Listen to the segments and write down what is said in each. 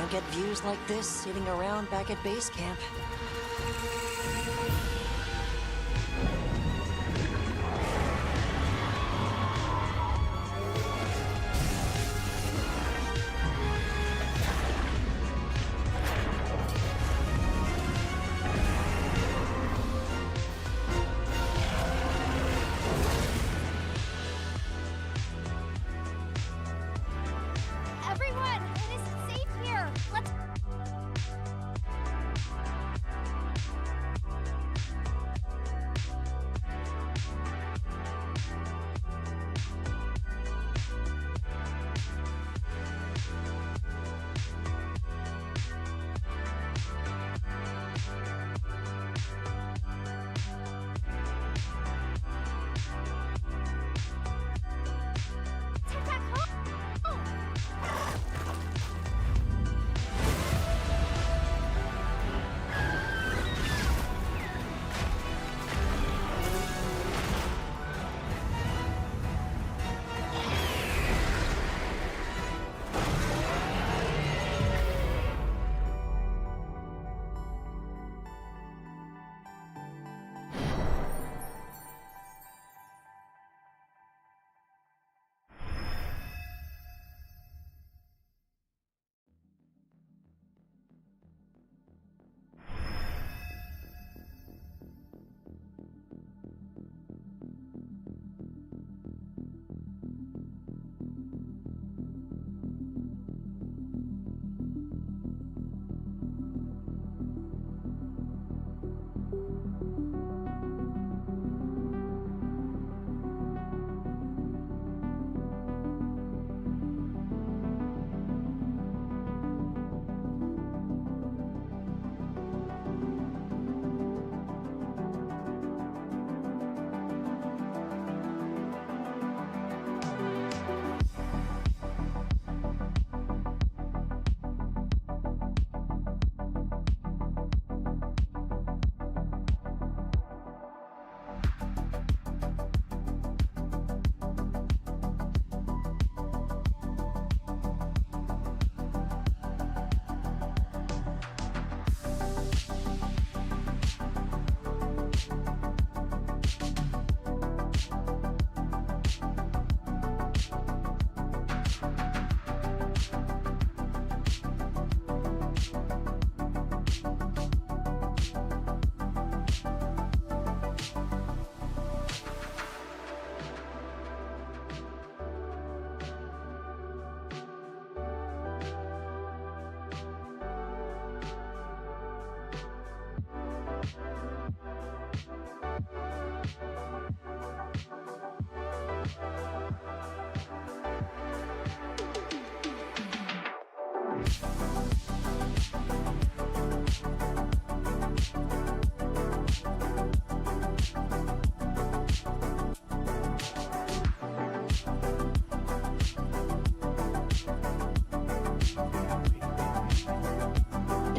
don't get views like this sitting around back at base camp. Everyone, it isn't safe here. Let's. Take back home.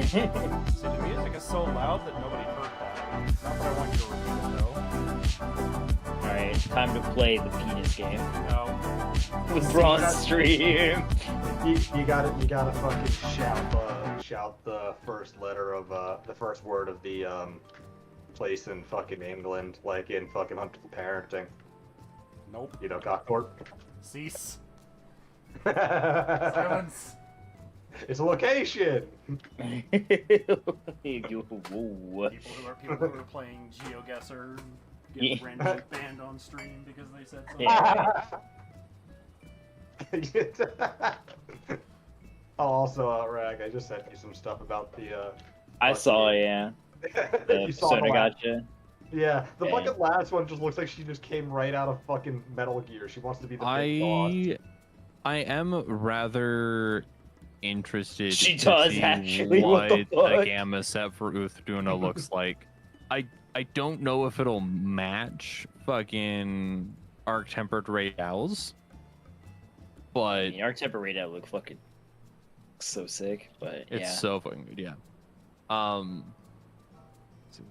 See, the music is so loud that nobody heard that. Not that I want you to repeat it, though. Alright, time to play the penis game. No. With Braun stream. You gotta fucking shout the first letter of the first word of the place in fucking England, like in fucking Hunter Parenting. Nope. You know, Cockport. Cease. Silence. It's a location. Whoa. People who are playing GeoGuessr get randomly banned on stream because they said something. Yeah. Oh, also, Rag, I just sent you some stuff about the. I saw, yeah. The You saw Persona the last- Gotcha. Yeah, the Yeah. fucking last one just looks like she just came right out of fucking Metal Gear. She wants to be the big boss. I am rather interested She to does, see actually, what what the fuck? gamma set for Uthduna looks like. I don't know if it'll match fucking Arc Tempered Rails, but The Arc Temper Radar look fucking so sick, but it's yeah. so fucking good, yeah. Let's see.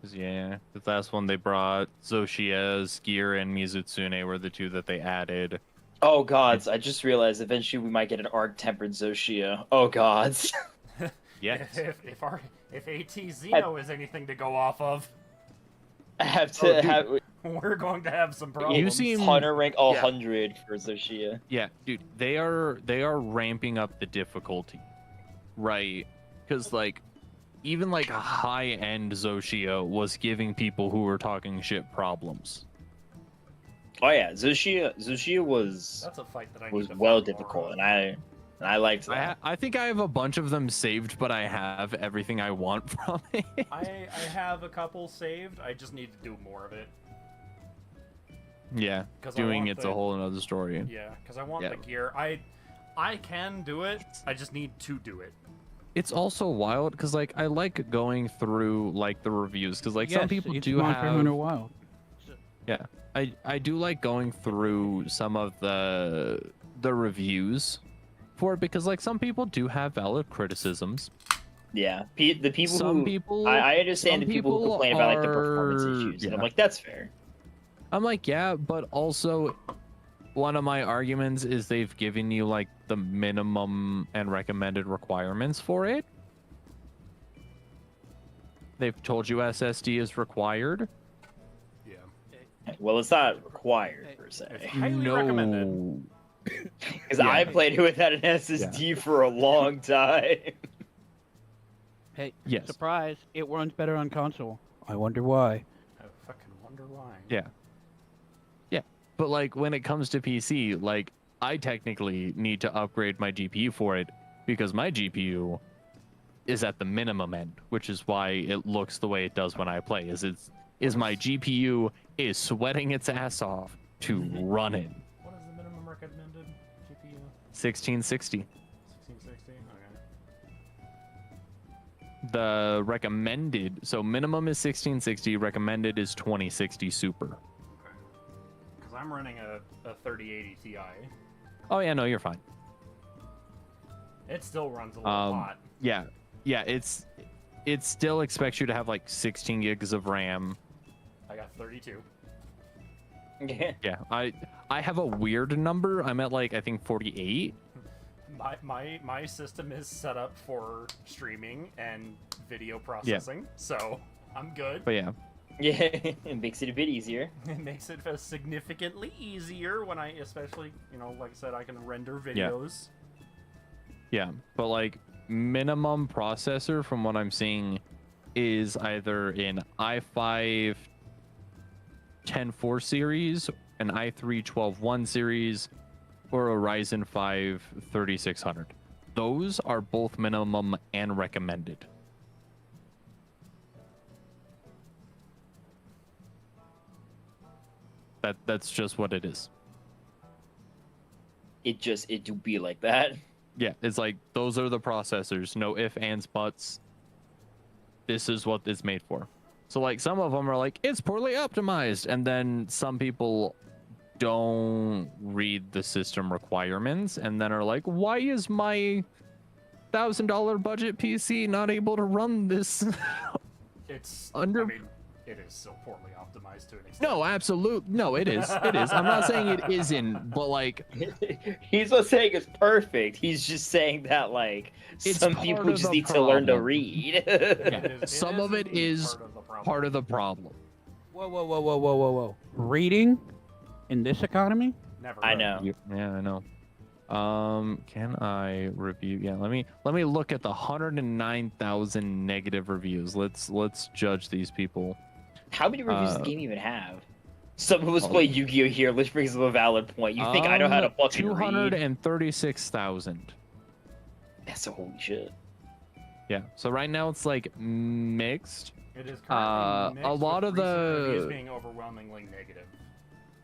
'Cause, yeah, the last one they brought Zoshia's gear and Mizutsune were the two that they added. Oh gods, I just realized eventually we might get an arc-tempered Zoshia. Oh gods. Yes. If AT Xeno is anything to go off of, I have Oh, to dude. have we're going to have some problems. You seem- Hunter rank 100 for Zoshia. Yeah, dude, they are ramping up the difficulty, right? Because like, even like a high-end Zoshia was giving people who were talking shit problems. Oh yeah, Zoshia was That's a fight that I was need to well find more difficult, of. and I liked that. I think I have a bunch of them saved, but I have everything I want from it. I have a couple saved. I just need to do more of it. Yeah, 'Cause I doing want it's the- a whole another story. Yeah, because I want Yeah. the gear. I can do it. I just need to do it. It's also wild because like I like going through like the reviews because like some people do Monster Hunter have. Wild. Yeah, I do like going through some of the reviews for it because like some people do have valid criticisms. Yeah, the people Some who people I understand some the people who people complain about like the performance are- issues, and I'm yeah. like, that's fair. I'm like, yeah, but also one of my arguments is they've given you like the minimum and recommended requirements for it. They've told you SSD is required. Yeah. Well, it's not required per It's se, highly recommended. because Yeah. I played it without an SSD for a long time. Hey, Yes. surprise! It runs better on console. I wonder why. I fucking wonder why. Yeah. Yeah. But like when it comes to PC, like I technically need to upgrade my GPU for it because my GPU is at the minimum end, which is why it looks the way it does when I play. Is my GPU is sweating its ass off to run it. What is the minimum recommended GPU? 1660. 1660. Okay. The recommended, so minimum is 1660, recommended is 2060 super. Okay. Because I'm running a 3080 Ti. Oh yeah, no, you're fine. It still runs a little hot. Yeah, it still expects you to have like 16 gigs of RAM. I got 32. Yeah. Yeah, I have a weird number. I'm at like I think 48. My system is set up for streaming and video processing, so I'm good. But yeah, Yeah, it makes it a bit easier. It makes it significantly easier when especially, like I said, I can render videos. yeah, but like minimum processor from what I'm seeing is either an i5 10-4 series, an i3 12-1 series, or a Ryzen 5 3600. Those are both minimum and recommended. That's just what it is. It do be like that. Yeah, it's like those are the processors. No ifs, ands, buts. This is what it's made for. So like some of them are like it's poorly optimized, and then some people don't read the system requirements and then are like, why is my $1,000 budget PC not able to run this? It's Under- I mean, it is so poorly optimized to an extent. No, absolute. No, it is. It is. I'm not saying it isn't, but like He's not saying it's perfect. He's just saying that like It's some part people of just the need to learn to problem. read. It some of it indeed is part of the problem. Whoa! Reading in this economy? Never. I read. know. Yeah, I know. Can I review? Yeah, let me look at the 109,000 negative reviews. Let's judge these people. How many reviews does the game even have? Some of us play Yu-Gi-Oh here, which brings up a valid point. You think I know how to fucking read? 236,000. That's a holy shit. Yeah. So right now it's like mixed. It is currently mixed a lot with of recent the- reviews being overwhelmingly negative.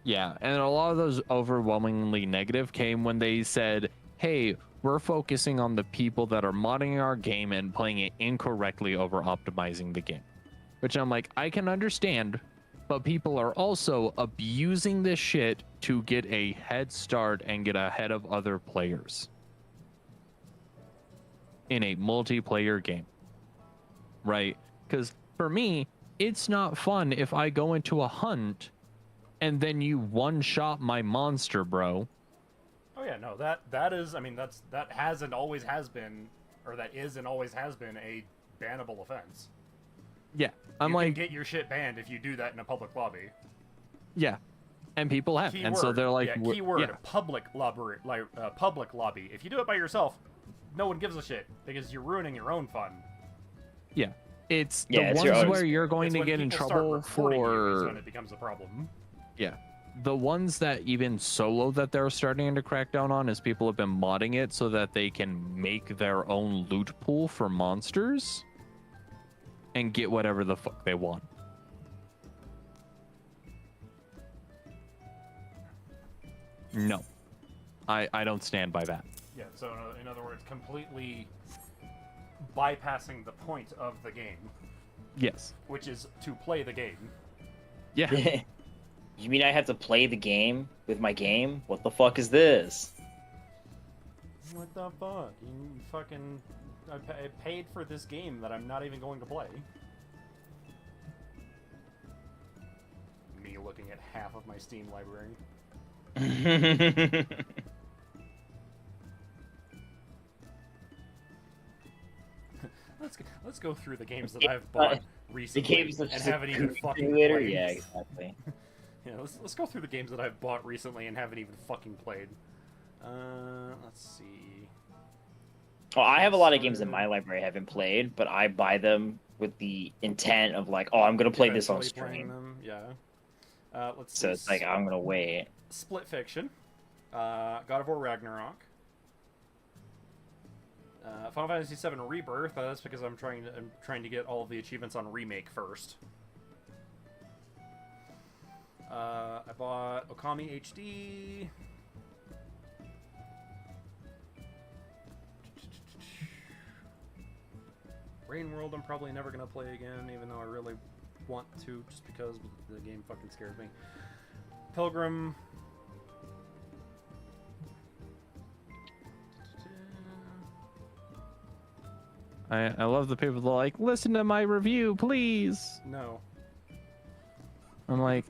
Yeah, and a lot of those overwhelmingly negative came when they said, "Hey, we're focusing on the people that are modding our game and playing it incorrectly over optimizing the game." Which I'm like, I can understand, but people are also abusing this shit to get a head start and get ahead of other players in a multiplayer game. Right? Because for me, it's not fun if I go into a hunt and then you one-shot my monster, bro, Oh yeah, no, that is, I mean, that has and always has been, or that is and always has been a bannable offense. Yeah, You can get your shit banned if you do that in a public lobby. Yeah, and people have, and so they're like, yeah, keyword public lobby, public lobby. If you do it by yourself, no one gives a shit because you're ruining your own fun. Yeah, it's it's the ones where you're going to get in trouble for. Is when it becomes a problem. Yeah, the ones that even solo that they're starting to crack down on is people have been modding it so that they can make their own loot pool for monsters and get whatever the fuck they want. No, I don't stand by that. Yeah, so in other words, completely bypassing the point of the game. Yes. Which is to play the game. Yeah. You mean I have to play the game with my game? What the fuck is this? What the fuck? You fucking... I paid for this game that I'm not even going to play. Me looking at half of my Steam library. Let's go through the games that I've bought recently the games and haven't even fucking later. played. Yeah, exactly. Yeah, let's go through the games that I've bought recently and haven't even fucking played. Let's see. Oh, I have a lot of games in my library I haven't played, but I buy them with the intent of like, oh, I'm gonna play this on stream. Them, yeah. Let's so see. it's like I'm gonna wait. Split Fiction, God of War Ragnarok, Final Fantasy VII Rebirth. That's because I'm trying to get all of the achievements on Remake first. I bought Okami HD. Rain World I'm probably never gonna play again, even though I really want to, just because the game fucking scares me. Pilgrim. I love the people that are like, listen to my review, please. No. I'm like,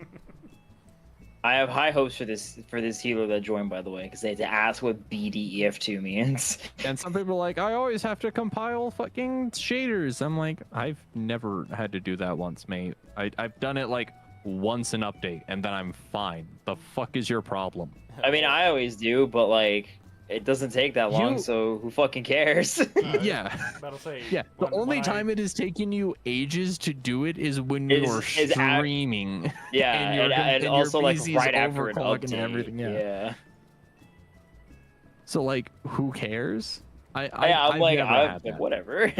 I have high hopes for this healer that joined, by the way, because they had to ask what BDEF2 means. and some people are like, I always have to compile fucking shaders. I'm like, I've never had to do that once, mate. I've done it like once an update, and then I'm fine. The fuck is your problem? I mean, I always do, but like, it doesn't take that long, so who fucking cares? Yeah. About to say, yeah. The only time it is taking you ages to do it is when you're streaming. Yeah, and also like right after an update. And everything. Yeah. So like, who cares? I'm like, whatever.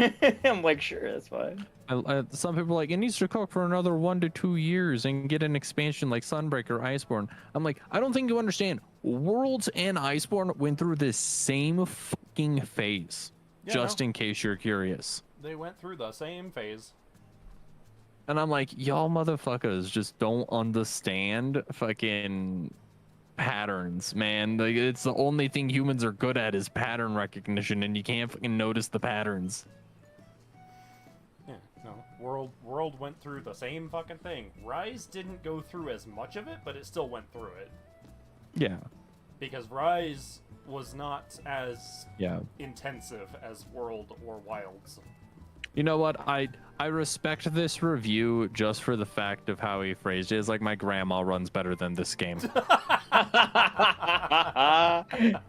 I'm like, sure, that's fine. Some people are like, it needs to cook for another 1 to 2 years and get an expansion like Sunbreaker, Iceborne. I'm like, I don't think you understand. Worlds and Iceborne went through this same fucking phase. Yeah, just in case you're curious. They went through the same phase. And I'm like, y'all motherfuckers just don't understand fucking patterns, man. Like, it's the only thing humans are good at is pattern recognition, and you can't fucking notice the patterns. Yeah, no. World went through the same fucking thing. Rise didn't go through as much of it, but it still went through it. Yeah. Because Rise was not as intensive as World or Wilds. You know what? I respect this review just for the fact of how he phrased it. It's like, my grandma runs better than this game.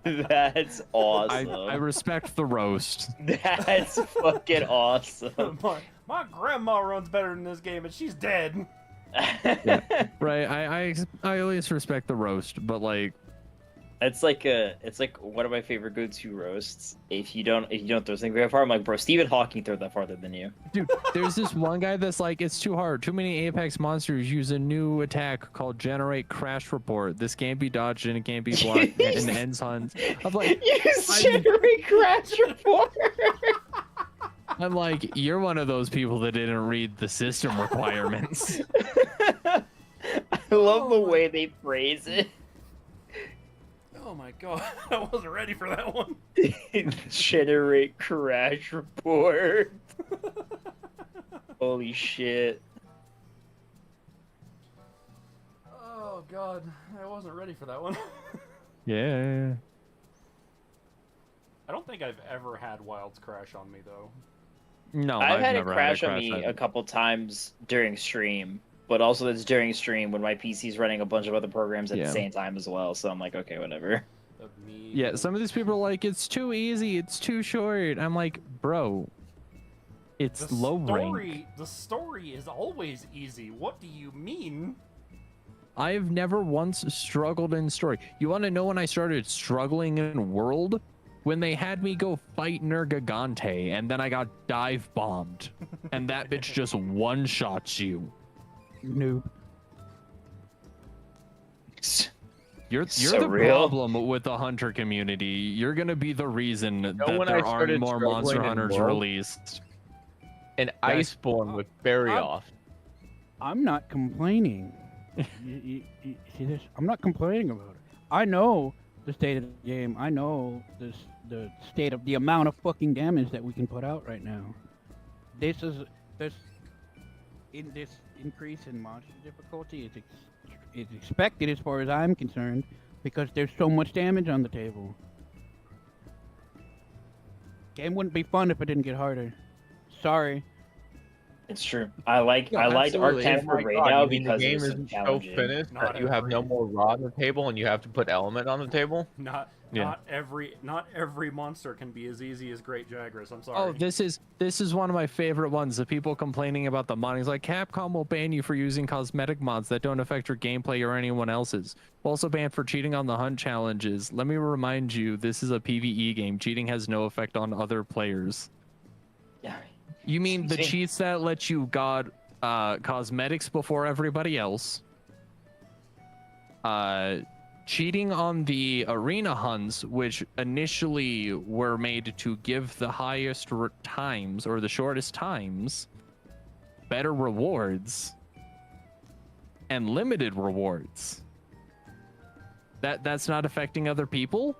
That's awesome. I respect the roast. That's fucking awesome. My grandma runs better than this game, and she's dead. Yeah, right. I always respect the roast, but like, it's like one of my favorite go-to roasts. If you don't throw something very far, I'm like, bro, Stephen Hawking threw that farther than you. Dude, there's this one guy that's like, it's too hard. Too many Apex monsters use a new attack called Generate Crash Report. This can't be dodged and it can't be blocked and ends on. I'm like, Generate Crash Report. I'm like, you're one of those people that didn't read the system requirements. I love the way they phrase it. Oh my god, I wasn't ready for that one. Generate Crash Report. Holy shit. Oh god, I wasn't ready for that one. Yeah. I don't think I've ever had wilds crash on me though. No, I've had it never crash on me either. a couple times during stream, but also that's during stream when my PC's running a bunch of other programs at the same time as well. So I'm like, okay, whatever. Yeah, some of these people are like, it's too easy, it's too short. I'm like, bro, it's low rank. The story is always easy. What do you mean? I've never once struggled in story. You want to know when I started struggling in world? When they had me go fight Nergigante, and then I got dive bombed, and that bitch just one-shots you. Noob. You're So the real. problem with the hunter community. You're gonna be the reason that when there I aren't started more struggling monster in hunters World? released. And Iceborne was very off. I'm not complaining. you see this? I'm not complaining about it. I know the state of the game. I know the state of the amount of fucking damage that we can put out right now. This increase in monster difficulty is expected as far as I'm concerned because there's so much damage on the table. Game wouldn't be fun if it didn't get harder. Sorry. It's true. I liked Absolutely. Arctemp Oh for my Raid God, now you mean because the it game was so isn't so challenging. finished Not that you have no every- more rod on the table and you have to put element on the table. Not every monster can be as easy as Great Jagras. I'm sorry. Oh, this is one of my favorite ones. The people complaining about the modding is like, Capcom will ban you for using cosmetic mods that don't affect your gameplay or anyone else's. Also banned for cheating on the hunt challenges. Let me remind you, this is a PvE game. Cheating has no effect on other players. Yeah. You mean the See? cheats that let you got cosmetics before everybody else? Cheating on the arena hunts, which initially were made to give the highest times or the shortest times better rewards and limited rewards. That's not affecting other people?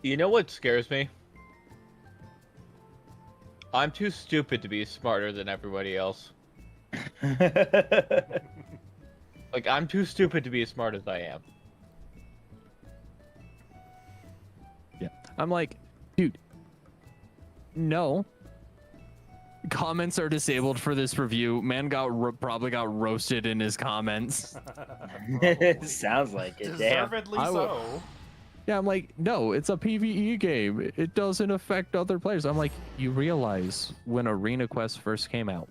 You know what scares me? I'm too stupid to be smarter than everybody else. Like, I'm too stupid to be as smart as I am. Yeah. I'm like, dude, no. Comments are disabled for this review. Man probably got roasted in his comments. Sounds like it. Damn. Deservedly I so. Yeah, I'm like, no, it's a PvE game. It doesn't affect other players. I'm like, you realize when Arena Quest first came out,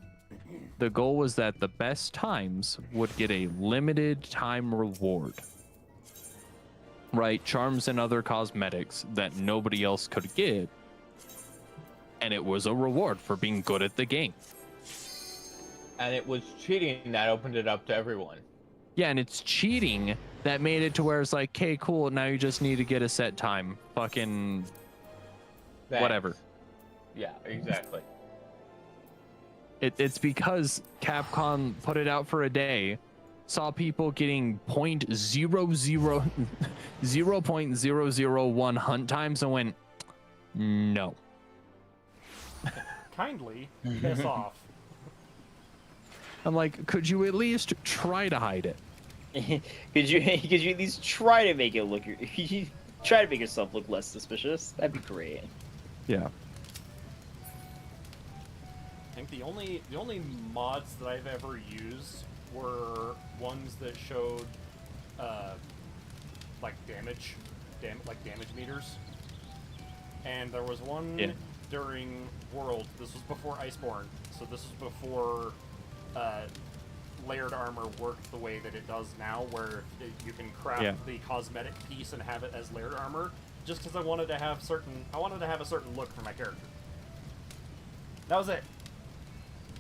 the goal was that the best times would get a limited time reward. Right? Charms and other cosmetics that nobody else could get. And it was a reward for being good at the game. And it was cheating that opened it up to everyone. Yeah, and it's cheating that made it to where it's like, okay, cool, now you just need to get a set time. Fucking Thanks. whatever. Yeah, exactly. It's because Capcom put it out for a day, saw people getting 0.001 hunt times and went, no. Kindly piss off. I'm like, could you at least try to hide it? could you at least try to make it look try to make yourself look less suspicious? That'd be great. Yeah. I think the only mods that I've ever used were ones that showed like damage meters. And there was one during World. This was before Iceborne, so this was before layered armor worked the way that it does now, where you can craft the cosmetic piece and have it as layered armor. Just because I wanted to have a certain look for my character. That was it.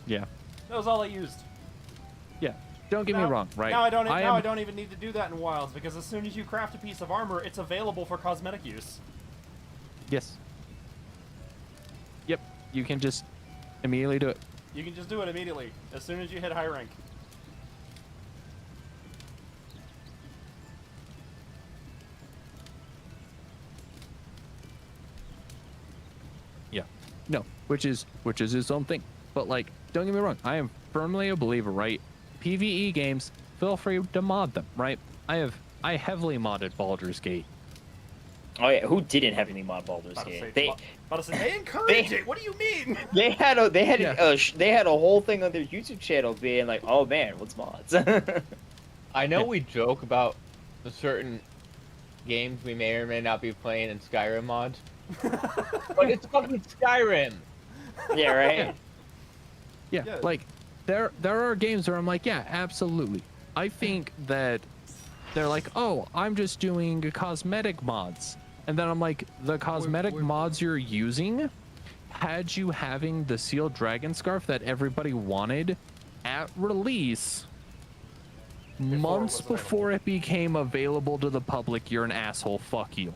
Yeah. That was all I used. Yeah. Don't get me wrong, right? Now I don't even need to do that in Wilds, because as soon as you craft a piece of armor, it's available for cosmetic use. Yes. Yep. You can just immediately do it. You can just do it immediately, as soon as you hit high rank. Yeah. No, which is its own thing. But like, don't get me wrong, I am firmly a believer, right? PvE games, feel free to mod them, right? I heavily modded Baldur's Gate Oh yeah, who didn't have any mod Baldur's About to Gate? say, they encourage it. What do you mean? They had a Yeah. they had a whole thing on their YouTube channel being like, oh man, what's mods? I know we joke about the certain games we may or may not be playing in Skyrim mods, but it's fucking Skyrim. Yeah, right. Yeah, Yeah. like there are games where I'm like, yeah, absolutely. I think that they're like, oh, I'm just doing cosmetic mods. And then I'm like, the cosmetic mods you're using had you having the sealed dragon scarf that everybody wanted at release months before it became available to the public. You're an asshole. Fuck you.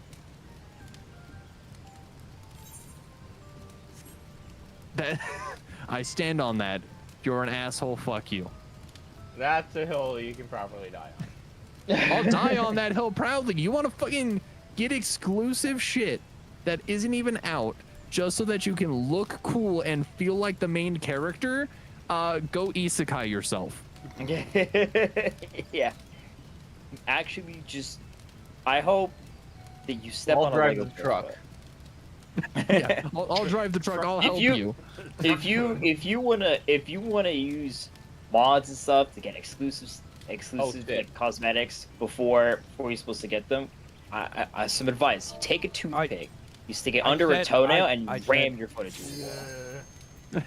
That I stand on that. You're an asshole. Fuck you. That's a hill you can properly die on. I'll die on that hill proudly. You want to fucking get exclusive shit that isn't even out just so that you can look cool and feel like the main character? Go isekai yourself. Yeah. Actually, just I hope that you step I'll on drive a the truck. Yeah, I'll drive the truck. I'll help you. If you wanna use mods and stuff to get exclusive like, cosmetics before you're supposed to get them, I some advice: take a toothpick, you stick it under a toenail, and ram your foot into it.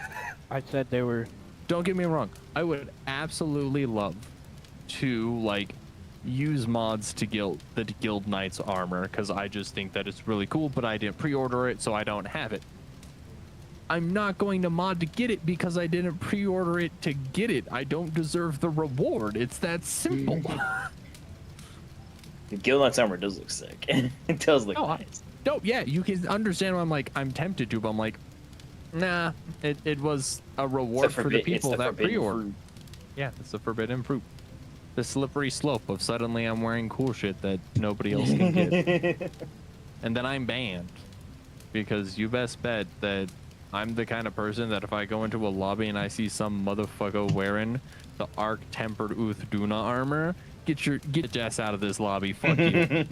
I said they were. Don't get me wrong. I would absolutely love to like use mods to the Guild Knight's armor because I just think that it's really cool, but I didn't pre-order it, so I don't have it. I'm not going to mod to get it because I didn't pre-order it to get it. I don't deserve the reward. It's that simple. The Guild Knight's armor does look sick. It does look Oh, nice. Dope. Yeah, you can understand why I'm tempted to, but I'm like, nah. It was a reward for the people that pre-ordered. Yeah, it's the forbidden fruit. The slippery slope of suddenly I'm wearing cool shit that nobody else can get. And then I'm banned. Because you best bet that I'm the kind of person that if I go into a lobby and I see some motherfucker wearing the Arc Tempered Uth Duna armor, get your ass out of this lobby. Fuck you.